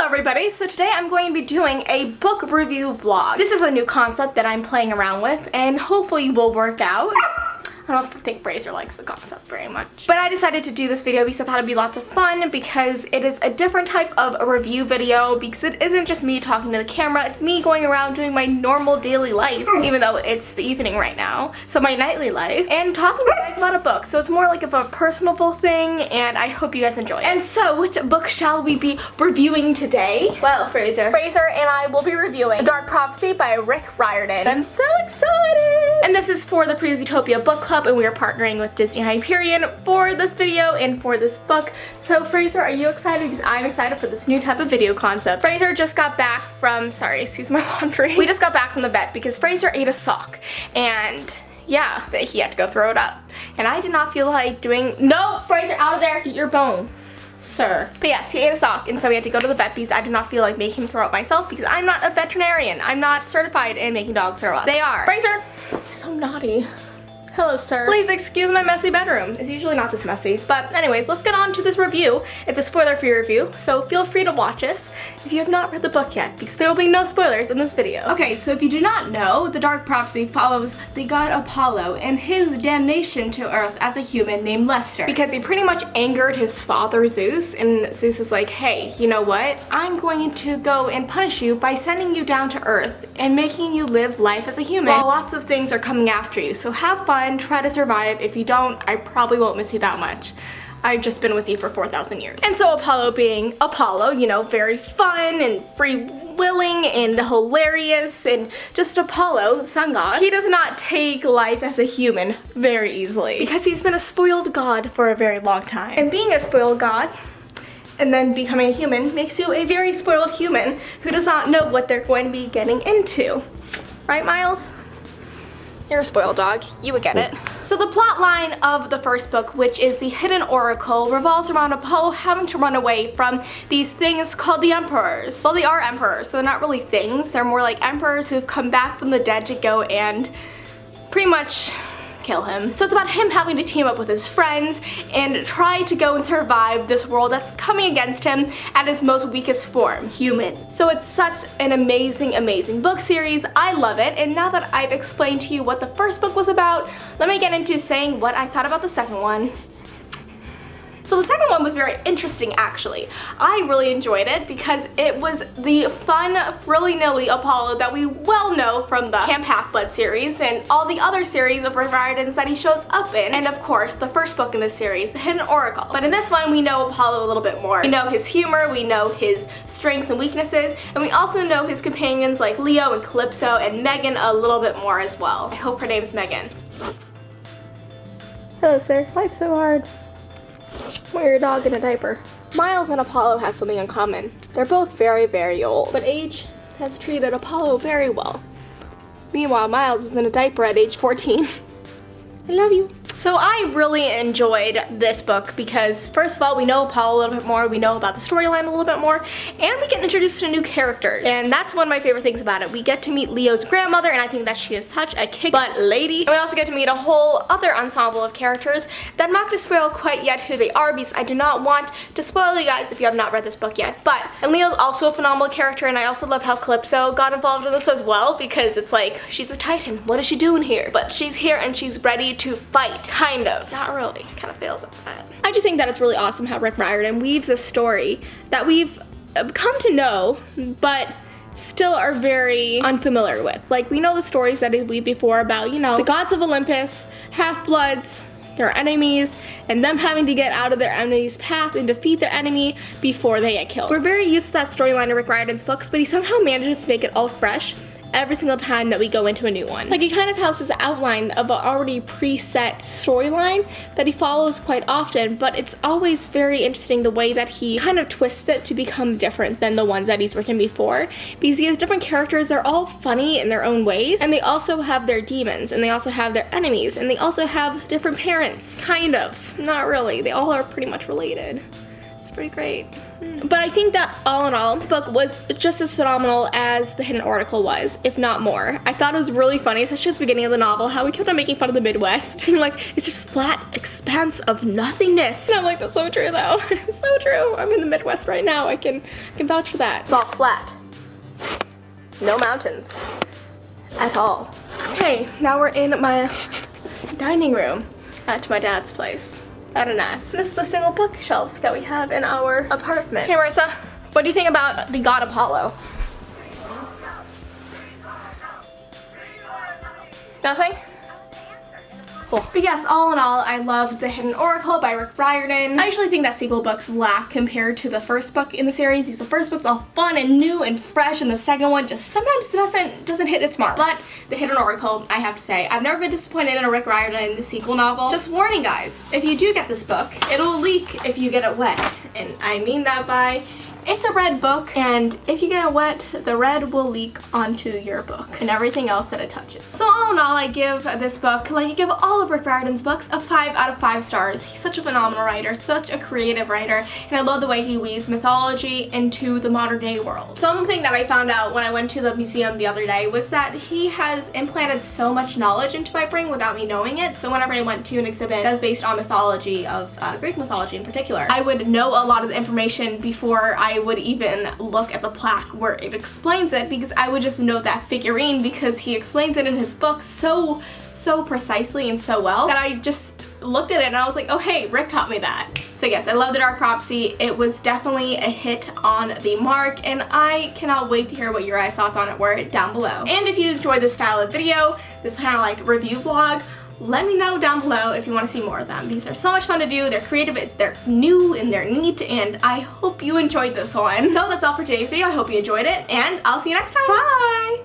everybody, so today I'm going to be doing a book review vlog. This is a new concept that I'm playing around with and hopefully will work out. I don't think Fraser likes the concept very much. But I decided to do this video because I thought it'd be lots of fun because it is a different type of a review video because it isn't just me talking to the camera, it's me going around doing my normal daily life, even though it's the evening right now. So my nightly life, and talking to you guys about a book. So it's more like of a personable thing and I hope you guys enjoy it. And so, which book shall we be reviewing today? Well, Fraser and I will be reviewing The Dark Prophecy by Riordan. I'm so excited! And this is for the Utopia book club, and we are partnering with Disney Hyperion for this video and for this book. So Fraser, are you excited? Because I'm excited for this new type of video concept. Fraser just got back from, sorry, excuse my laundry. We just got back from the vet because Fraser ate a sock and yeah, he had to go throw it up. And I did not feel like doing, no, Fraser, out of there, eat your bone. Sir. But yes, he ate a sock and so we had to go to the vet because I did not feel like making him throw up myself because I'm not a veterinarian. I'm not certified in making dogs throw up. They are. Fraser, so naughty. Hello, sir. Please excuse my messy bedroom. It's usually not this messy. But anyways, let's get on to this review. It's a spoiler-free review, so feel free to watch this if you have not read the book yet, because there will be no spoilers in this video. Okay, so if you do not know, The Dark Prophecy follows the god Apollo and his damnation to Earth as a human named Lester. Because he pretty much angered his father, Zeus, and Zeus is like, hey, you know what? I'm going to go and punish you by sending you down to Earth and making you live life as a human while lots of things are coming after you. So have fun. Try to survive. If you don't, I probably won't miss you that much. I've just been with you for 4,000 years. And so Apollo being Apollo, you know, very fun and free-willing and hilarious and just Apollo, the sun god, he does not take life as a human very easily because he's been a spoiled god for a very long time. And being a spoiled god and then becoming a human makes you a very spoiled human who does not know what they're going to be getting into. Right, Miles? You're a spoiled dog. You would get it. So the plot line of the first book, which is the Hidden Oracle, revolves around Apollo having to run away from these things called the Emperors. Well, they are emperors, so they're not really things. They're more like emperors who've come back from the dead to go and pretty much kill him. So it's about him having to team up with his friends and try to go and survive this world that's coming against him at his most weakest form, human. So it's such an amazing, amazing book series. I love it. And now that I've explained to you what the first book was about, let me get into saying what I thought about the second one. So the second one was very interesting, actually. I really enjoyed it because it was the fun, frilly-nilly Apollo that we well know from the Camp Half-Blood series and all the other series of Riordans that he shows up in. And of course, the first book in this series, The Hidden Oracle. But in this one, we know Apollo a little bit more. We know his humor, we know his strengths and weaknesses, and we also know his companions like Leo and Calypso and Megan a little bit more as well. I hope her name's Megan. Hello, sir. Life's so hard. Wear your dog in a diaper. Miles and Apollo have something in common. They're both very, very old, but age has treated Apollo very well. Meanwhile, Miles is in a diaper at age 14. I love you. So I really enjoyed this book because, first of all, we know Apollo a little bit more, we know about the storyline a little bit more, and we get introduced to new characters. And that's one of my favorite things about it. We get to meet Leo's grandmother, and I think that she is such a kick-butt lady. And we also get to meet a whole other ensemble of characters that I'm not going to spoil quite yet who they are because I do not want to spoil you guys if you have not read this book yet. And Leo's also a phenomenal character, and I also love how Calypso got involved in this as well because it's like, she's a Titan, what is she doing here? But she's here and she's ready to fight. Kind of. Not really. Kind of fails at that. I just think that it's really awesome how Riordan weaves a story that we've come to know, but still are very unfamiliar with. Like, we know the stories that he weaved before about, you know, the gods of Olympus, half-bloods, their enemies, and them having to get out of their enemy's path and defeat their enemy before they get killed. We're very used to that storyline in Riordan's books, but he somehow manages to make it all fresh every single time that we go into a new one. Like, he kind of has this outline of an already preset storyline that he follows quite often, but it's always very interesting the way that he kind of twists it to become different than the ones that he's written before, because he has different characters. They're all funny in their own ways, and they also have their demons, and they also have their enemies, and they also have different parents. Kind of. Not really. They all are pretty much related. pretty great. But I think that all in all, this book was just as phenomenal as The Hidden Oracle was, if not more. I thought it was really funny, especially at the beginning of the novel, how we kept on making fun of the Midwest. Being like, it's just flat expanse of nothingness. And I'm like, that's so true though. It's so true. I'm in the Midwest right now. I can vouch for that. It's all flat. No mountains. At all. Okay, now we're in my dining room at my dad's place. Very nice. This is the single bookshelf that we have in our apartment. Hey Marissa, what do you think about the god Apollo? Nothing? Cool. But yes, all in all, I loved The Hidden Oracle by Riordan. I actually think that sequel books lack compared to the first book in the series. The first book's all fun and new and fresh, and the second one just sometimes doesn't hit its mark. But The Hidden Oracle, I have to say, I've never been disappointed in a Riordan the sequel novel. Just warning guys, if you do get this book, it'll leak if you get it wet. And I mean that by, it's a red book, and if you get it wet, the red will leak onto your book and everything else that it touches. So all in all, I give this book, like I give all of Rick Riordan's books, a 5 out of 5 stars. He's such a phenomenal writer, such a creative writer, and I love the way he weaves mythology into the modern day world. Something that I found out when I went to the museum the other day was that he has implanted so much knowledge into my brain without me knowing it. So whenever I went to an exhibit that was based on mythology, of Greek mythology in particular, I would know a lot of the information before I would even look at the plaque where it explains it, because I would just know that figurine because he explains it in his book so precisely and so well that I just looked at it and I was like, oh hey, Rick taught me that. So yes, I love The Dark Prophecy. It was definitely a hit on the mark, and I cannot wait to hear what your guys' thoughts on it were down below. And if you enjoyed this style of video, this kind of like review vlog, let me know down below if you want to see more of them, because they're so much fun to do, they're creative, they're new, and they're neat, and I hope you enjoyed this one. So that's all for today's video. I hope you enjoyed it, and I'll see you next time. Bye!